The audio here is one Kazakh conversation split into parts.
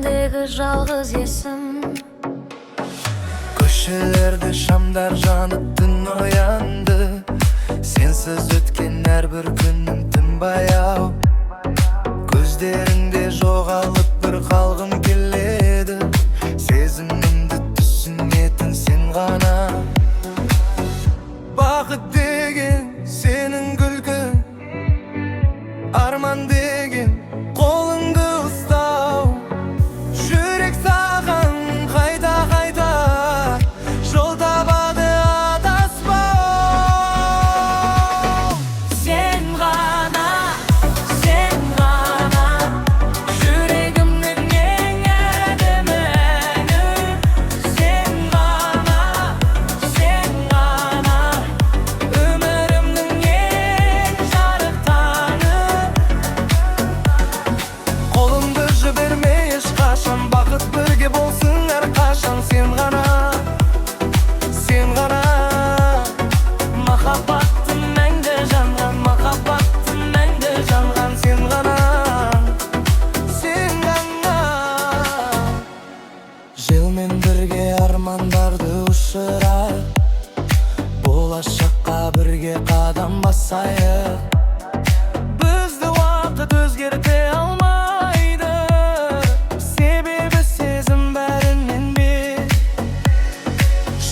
yüreğimdeki жалғыз есім. Köşelerde şamlar janıp dün oyandı. Sensiz ötken her bir günüm tüm bayağı. Gözlerinde жоғалып bir kalgım keledi. Sezimimdi түсінетін sen gana. Bakıt degen senin gülgün, arman degen kolundu ıstau. Жүрек саған қайта-қайта жол табады адаспау. Sen ғана, жүрегімнің ең әдемі әні. Sen ғана, өмірімнің ең жарық таңы. Қолымды жіберме ешқашан, бақыт бірге болсын әрқашан. Sen ғана, Махаббаттың мәңгі жанған, махаббаттың мәңгі жанған. sen ғана. Желмен бірге армандарды ұшырайық, болашаққа бірге қадам басайық. Бізді уақыт өзгерте алмайды, себебі сезім бәрінен бек.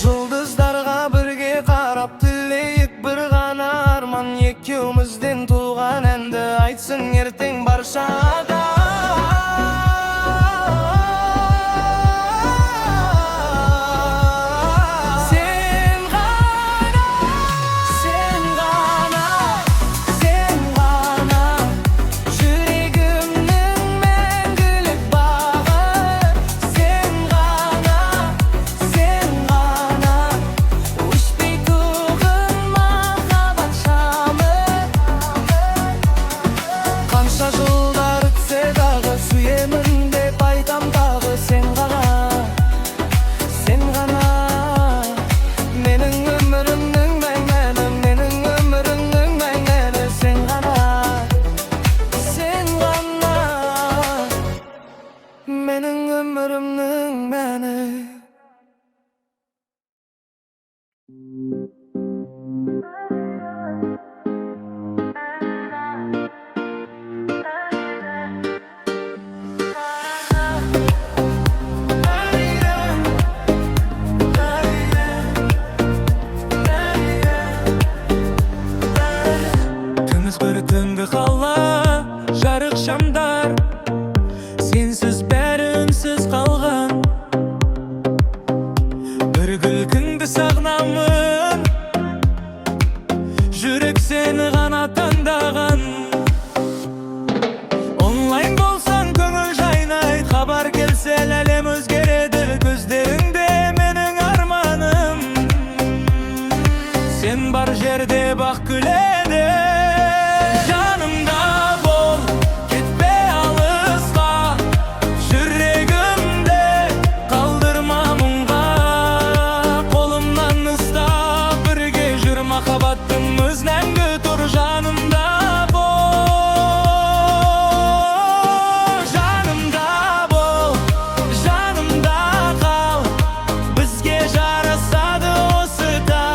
Жұлдыздарға бірге қарап тілейік бір ғана арман. Екеумізден туған әнді айтсын ертең барша адам. Sen ғана, жүрегімнің мәңгілік бағы. Sen ғана, өшпей туған махаббат шамы. Қанша жылдар өтсе дағы, сүйемін деп айтам тағы. Sen ғана, менің өмірімнің мәңгілі, менің өмірімнің мәңгілі. Sen ғана, менің өмірімнің мәні. Күміс бір түнгі қала, жарық шамдар, сенсіз бәрі үнсіз қалған. Бір күлкіңді сағынамын, жүрек сені ғана таңдаған. Онлайн болсаң көңіл жайнайды, хабар келсе әлем өзгереді. Көздеріңде менің арманым, сен бар жерде бақ күледі. Жанымда бол, кетпе алысқа, жүрегімде қалдырма мұңға. Қолымнан ұстап бірге жүр, махаббатымыз мәңгі тұр. Жанымда бол, жанымда қал, бізге жарасады осы таң.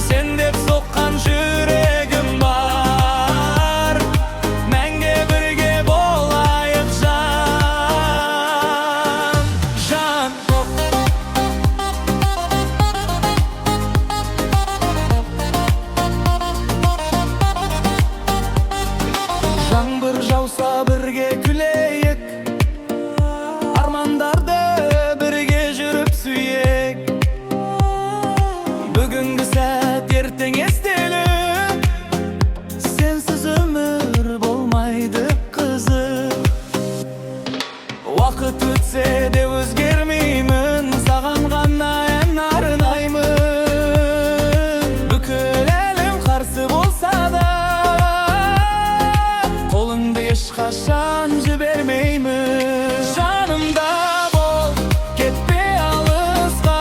Сен деп соққан жүрегім бар, мәңгі бірге болайық жан. Жаңбыр жауса бірге күлейік, армандарды бірге жүріп сүйек. Бүгінгі сәт ертең естелік, сенсіз өмір болмайды қызық. Уақыт өтсе де өзгермеймін, саған ғана ән арнаймын. Бүкіл әлем қарсы болса да, қолыңды ешқашан жібермеймін. Жанымда бол, кетпе алысқа,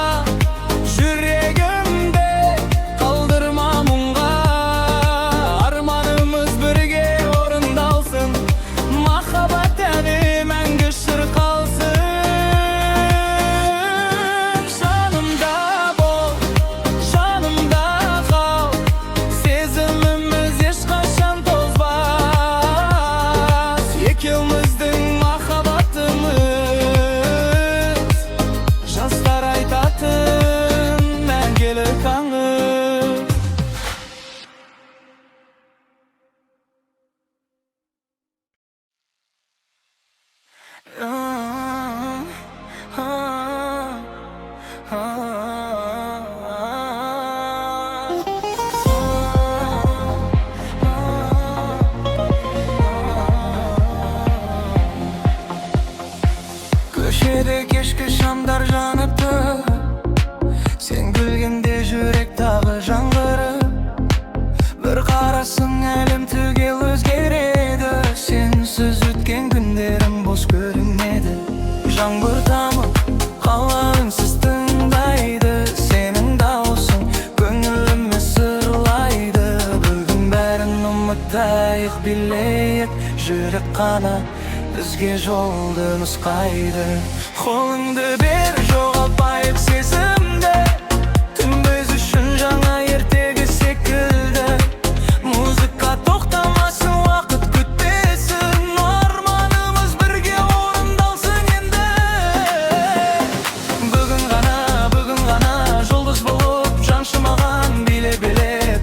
жүрегімде қалдырма мұңға. Арманымыз бірге орындалсын, махаббат әні мәңгі Ah, ah, ah, Köşede keşke şamlar janıptı. Sen gülgende жүрек tagı жаңғырып. Bir qarasың әлем түгел өзгереді. Sensiz өткен күндерім бос көрінеді. Жаңбыр тамып қала үнсіз тыңдайды. Сенің дауысың көңіліме сырлайды. Бүгін бәрін ұмытайық, билейік. Жүрек қана бізге жолды нұсқайды. Қолыңды бер, жоғалтпайық сезімді. Түн біз үшін жаңа ертегі секілді. Музыка тоқтамасын, уақыт күтпесін. Арманымыз бірге орындалсын енді. Бүгін ғана жұлдыз болып жаншы маған. Биле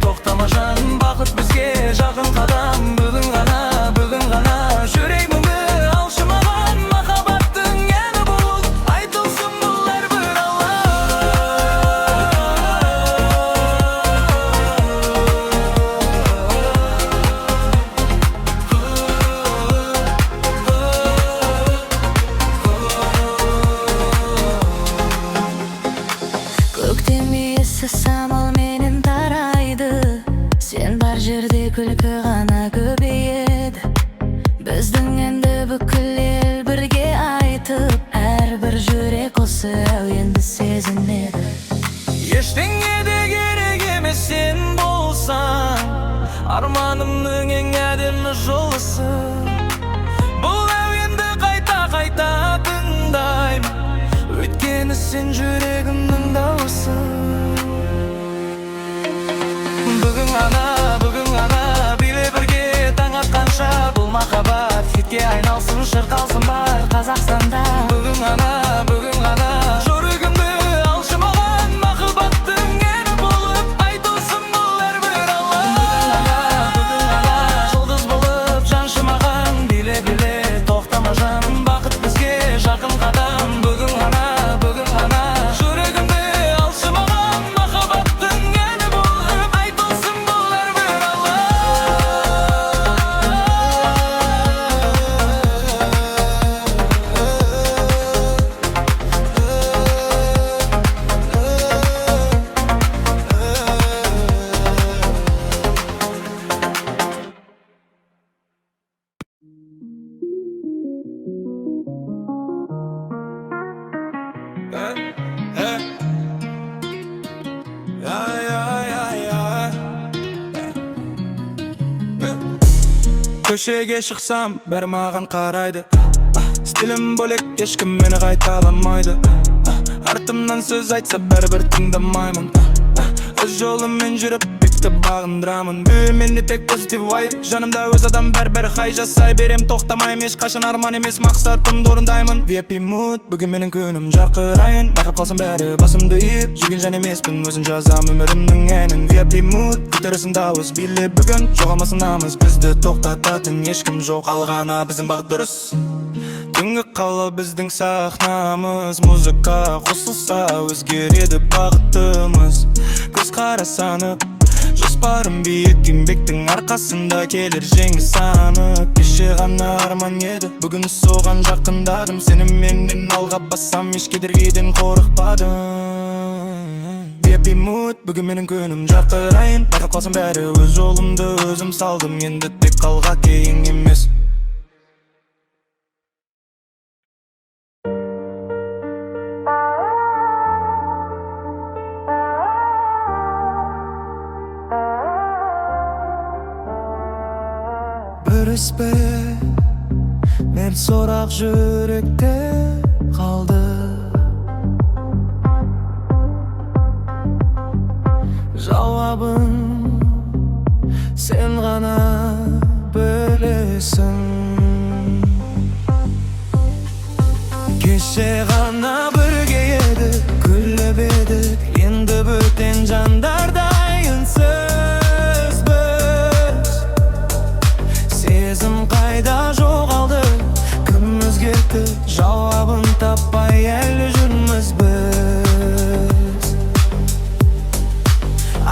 тоқтама жан, бақыт бізге жақын қадам. Бүгін ғана жүрегімді алшы маған. Махаббаттың әні бұл, айтылсын бұл әрбір алла. Көктем иісі самал менен тарайды. Сен бар жерде күлкі ғана көбейеді. Біздің енді бүкіл ел бірге айтып, әрбір жүрек осы әуенді сезінеді. Ештеңе де керек емес сен болсаң. Арманымның ең әдемі жолысың. Бұл әуенді қайта тыңдаймын. Өйткені сен жүрегімнің дауысың. Бүгін ғана биле бірге таң атқанша. Бұл махаббат хитке айналсын, шырқалсын бар Қазақстанда. Бүгін ғана жүрегімді алшы маған. Махаббаттың әні болып айтылсын бұл әрбір алла. Бүгін ғана жұлдыз болып жаншы маған. Биле тоқтама жан, бақыт бізге жақын қадам. Бүгін ғана жүрегімді алшы маған. Махаббаттың әні болып айтылсын бұл әрбір алла. Көшеге шықсам, бәрі маған қарайды. Стилім бөлек, ешкім мені қайталамайды. Артымнан сөз айтса, бәрібір тыңдамаймын. Өз жолыммен жүріп, бекті бағындырамын. Менде тек позитив вайб, жанымда өз адам бәрі хай жасай берем. Тоқтамайым ешқашан, арман емес мақсатымды орындаймын. VIP mood, бүгін менің күнім жарқырайын. Байқап қалсам бәрі басымды иіп, жүрген жан емеспін, өзін жазам өмірімнің әнін. VIP mood, көтересің дауыс, биле бүгін. Жоғалмасын намыс, бізді тоқтататын ешкім жоқ. Алғана біздің бағыт дұрыс. Түнгі қала біздің сахнамыз. Музыка қосылса өзгереді бағытымыз. Көз қарасанып, жоспарым биік, еңбектің арқасында келер жеңіс анық. Кеше ғана арман еді, бүгін соған жақындадым. Сенімменен алға бассам, еш кедергіден қорықпадым. VIP mood, бүгін менің күнім жарқырайын. Байқап қалсам бәрі өз жолымды өзім салдым. Енді тек алға кейін емес. Бүріспе, мен сорақ жүректе қалды. Жауабын сен ғана білесің. Кеше ғана бірге едік, күліп едік. Енді бөтен жандардай үнсіз біз. Сезім қайда жоғалды, кім өзгерді Cevabın tapay el жүрміз biz.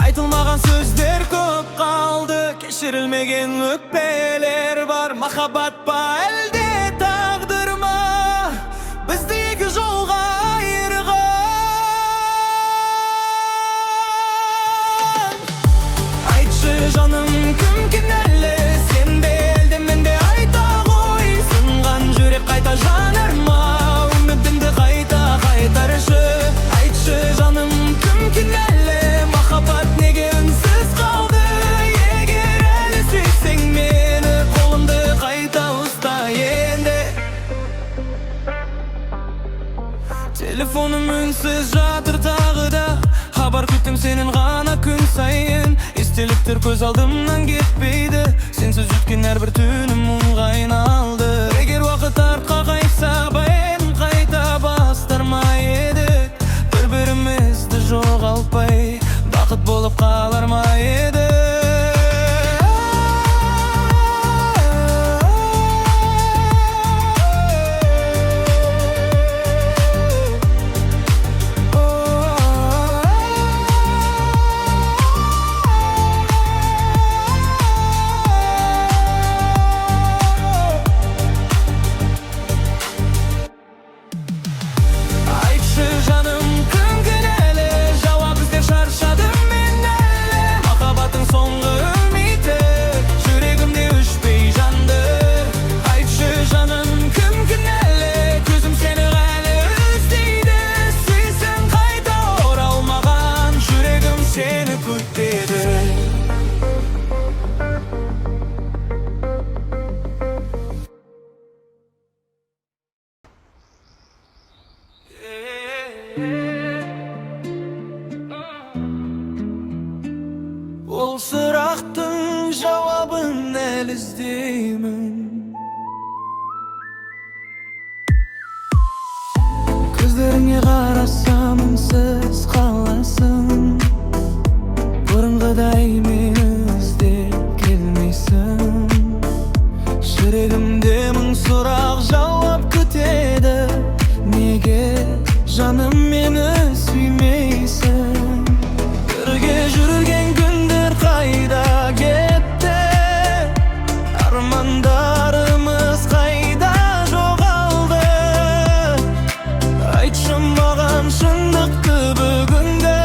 Айтылмаған сөздер көп қалды, кешірілмеген өкпелер бар. Махаббат па әлде тағдыр ма бізді екі жолға айырған? Айтшы жаным, кім кінәлі, сен бе әлде мен бе? Айта ғой, сынған жүрек қайта жанар ма? Үмітіңді қайта қайтаршы. Айтшы жаным, кім кінәлі, махаббат неге үнсіз қалды? Егер әлі сүйсең мені, қолымды қайта ұста енді. Телефоным үнсіз жатыр тағы да, хабар күтем сенен ғана күн сайын. Естеліктер көз алдымнан кетпейді, сенсіз өткен әрбір түнім мұңға айналды. Егер уақыт артқа қайса, баян қайта бастар ма едік? Бір-бірімізді жоғалтпай бақыт болып қалар ма едік? Айтшы жаным, кім кінәлі, жауап іздеп шаршадым мен әлі. Махаббаттың соңғы үміті жүрегімде өшпей жанды. Айтшы жаным, кім кінәлі, көзім сені әлі іздейді. Сүйсің қайта оралмаған, жүрегім сені күтеді. Ол сұрақтың жауабын әлі іздеймін. Көздеріңе қарасам үнсіз қаласың. Бұрынғыдай мені іздеп келмейсің. Жүрегімде мың сұрақ жауап күтеді. Неге жаным мені сүймейсің? Бірге жүрген күндер қайда кетті? Армандарымыз қайда жоғалды? Айтшы маған шындықты бүгінгі,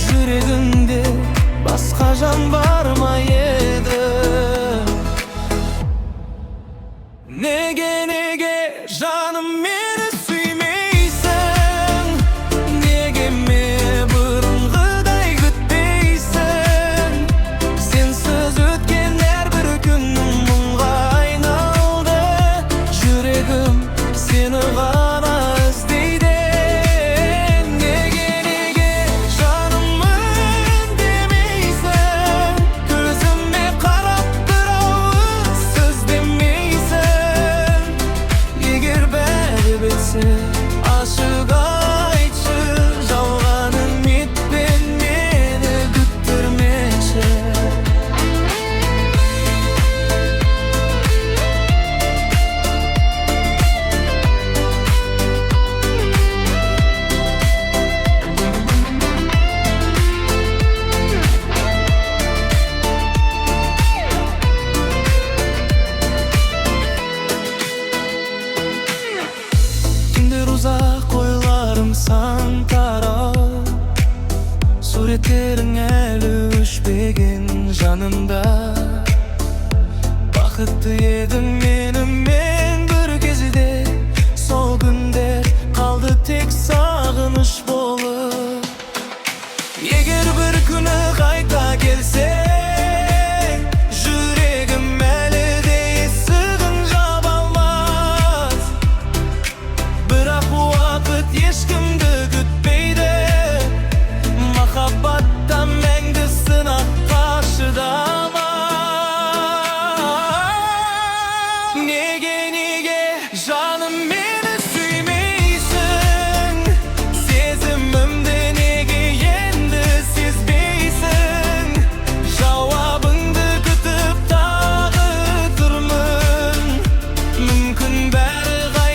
жүрегіңде басқа жан бар ма еді? Неге жаным мені сүймейсің? Неге мені бұрынғыдай күтпейсің? Сенсіз өткен әрбір күнім мұңға айналды. Жүрегім сені ғана іздейді. Неге жаным үндемейсің? Көзіме қарап бір ауыз сөз демейсің? Егер бәрі бітсе, ашық айтшы, жалған үмітпен мені күттірмеші. Түндер ұзақ ойларым сан тарап, суреттерің әлі өшпеген жанымда. Бақытты едім мен бір кезде, сол күндер қалды тек сағыныш болып. Егер бір күні қайта келсең, жүрегім әлі де есігін жаба алмас. Бірақ уақыт ешкімді күтпейді. Махаббатта мәңгі сынаққа шыдамас. Неге жаным мені сүймейсің? Сезімімді неге енді сезбейсің? Жауабыңды күтіп тағы тұрмын. Мүмкін бәрі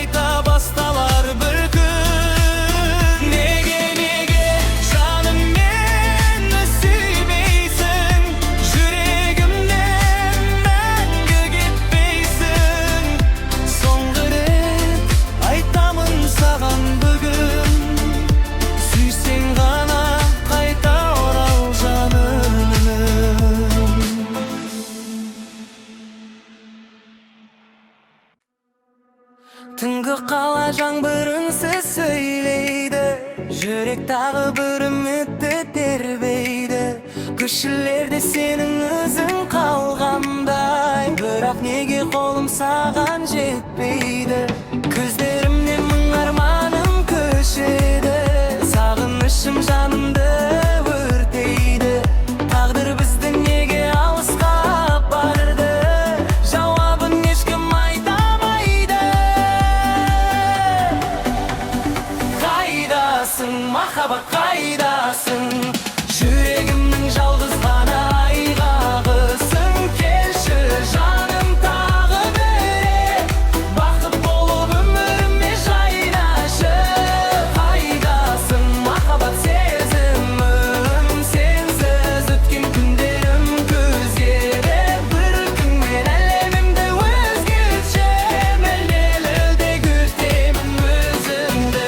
Түнгі қала жаңбырынсыз сөйлейді, жүрек тағы бір үмітті тербейді. Күшілерде сенің өзің қалғандай, бірақ неге қолым саған жетпейді? Көздерімнен мың арманым көшеді, сағынышым жанымды өртейді. Тағдыр бізді неге алысқа апарды, жауабын ешкім айта алмайды. Қайдасың, махаббат, қайдасың? Жүрегімнің жалғыз ғана айғағысың. Келші жаным тағы бір, бақыт болып өміріме жайнашы. Қайдасың, махаббат, сезімім? Сенсіз өткен күндерім көзге бір күнмен әлемімді өзгертші. Мәлеліде күтемін өзіңді.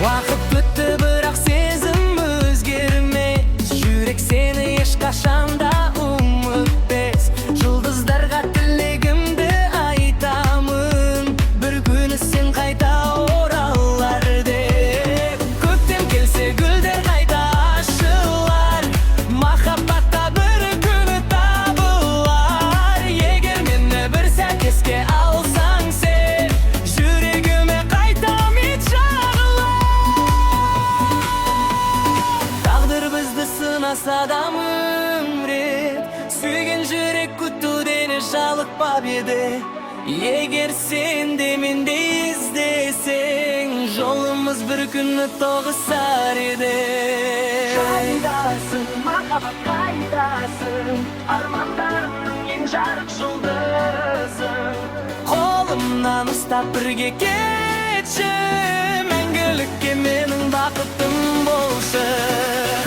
Уақыт өтті, бірақ сезім өзгермес. Жүрек сені ешқашанда ұмытпес. Жұлдыздарға тілегімді айтамын, бір күні сен қайта оралар деп. Көктем келсе гүлдер қайта ашылар, махаббатта бір күні табылар. Егер мені бір сәт еске алсаң сен, жүрегіме қайта үміт жағылар. Тағдыр бізді сынаса да мың рет, сүйген жүрек күтуден жалықпап еді. Егер сен де менде іздесең, жолымыз бір күні тоғысар еді. Қайдасың, махаббат, қайдасың? Армандарымның ең жарық жұлдызың. Қолымнан ұстап бірге кетші, мәңгілікке менің бақытым болшы.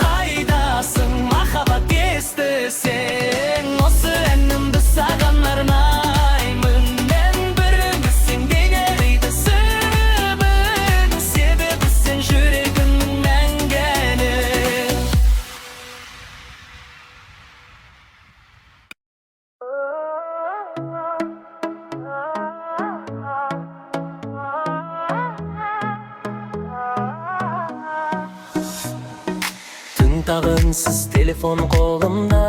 Қайдасың, махаббат, естісең? Осы әнімді саған арнаймын. Мен біріміз сенден ериді сырбын, себебі сен жүрегімнің мәңгені. Түн тағынсыз телефон қолымда,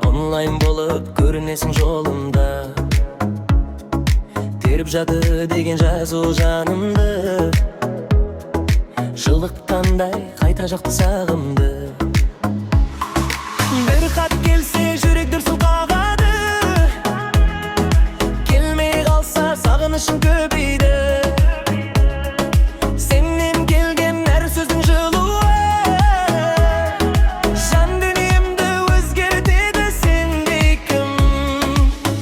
онлайн болып көрінесің жолымда. Теріп жады деген жазу жанымды, жылытқандай қайта жақты сағымды. Бір хат келсе жүрек дүрсіл қағады, келмей қалса сағынышым көбейді. Сенен келген әр сөздің жылуы, жан дүниемді өзгертеді сендей кім.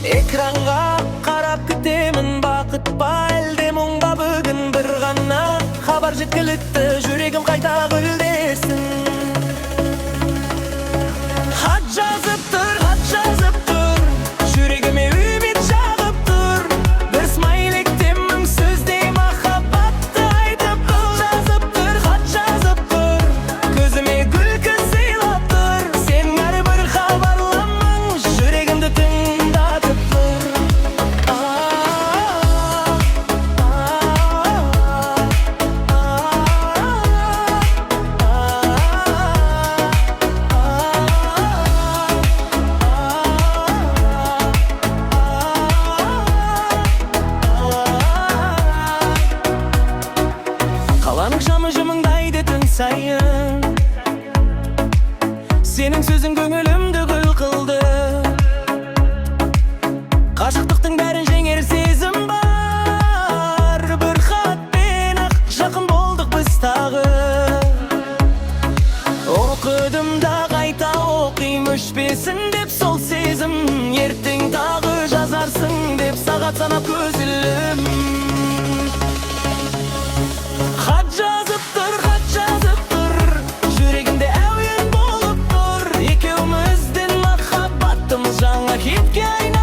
Экранға қарап күтемін, бақыт па әлде мұң ба бүгін? Бір ғана хабар жеткілікті, жүрегім қайта гүлдесін. Хат жазып тұр, жүрегіме үміт жағып тұр. Бір смайликте мың сөздей махаббатты айтып тұр. Хат жазып тұр, көзіме күлкі сыйлап тұр. Сен әрбір хабарламаң жүрегімді тыңдатып тұр. Қаланың шамы жымыңдайды түн сайын, сенің сөзің көңілімді гүл қылды. Қашықтықтың бәрін жеңер сезім бар, бір хатпен ақ жақын болдық біз тағы. Оқыдым да қайта оқим, өшпесін деп сол сезім. Ертең тағы жазарсың деп сағат санап көз ілім. Хат жазып тұр, жүрегімде әуен болып тұр. Екеуміздің махаббатымыз жаңа хитке айналды.